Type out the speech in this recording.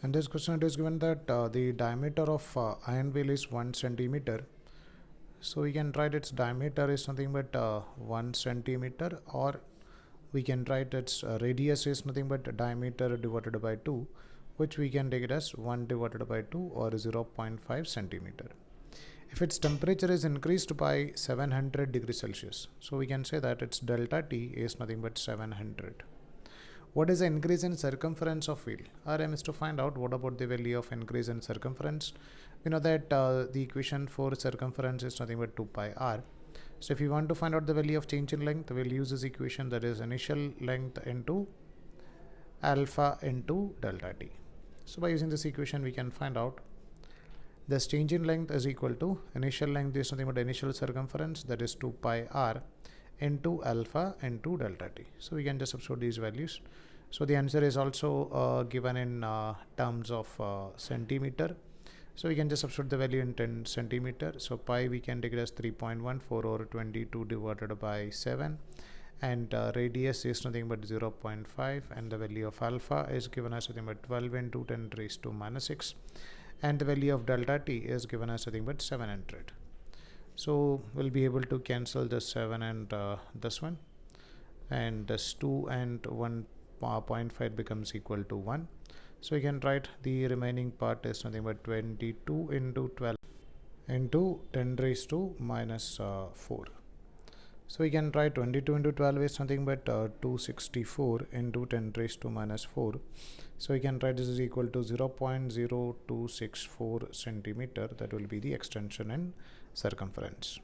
In this question it is given that the diameter of iron wheel is 1 centimeter. So we can write its diameter is nothing but 1 centimeter, or we can write its radius is nothing but diameter divided by 2, which we can take it as 1 divided by 2 or 0.5 centimeter. If its temperature is increased by 700 degrees Celsius, so we can say that its delta T is nothing but 700. What is the increase in circumference of wheel? Our aim is to find out what about the value of increase in circumference. We know that the equation for circumference is nothing but 2 pi r. So if you want to find out the value of change in length, we'll use this equation, that is initial length into alpha into delta t. So by using this equation we can find out this change in length is equal to initial length is nothing but initial circumference, that is 2 pi r into alpha into delta t. So we can just substitute these values. So the answer is also given in terms of centimeter. So we can just substitute the value in 10 centimeter. So pi we can take it as 3.14 over 22 divided by 7, and radius is nothing but 0.5, and the value of alpha is given as nothing but 12 into 10 raised to minus 6, and the value of delta t is given as nothing but 700. So we'll be able to cancel this 7 and this one, and this 2 and 1.5 becomes equal to 1. So we can write the remaining part is nothing but 22 into 12 into 10 raised to minus 4. So we can write 22 into 12 is nothing but 264 into 10 raised to minus 4. So we can write this is equal to 0.0264 centimeter. That will be the extension in circumference.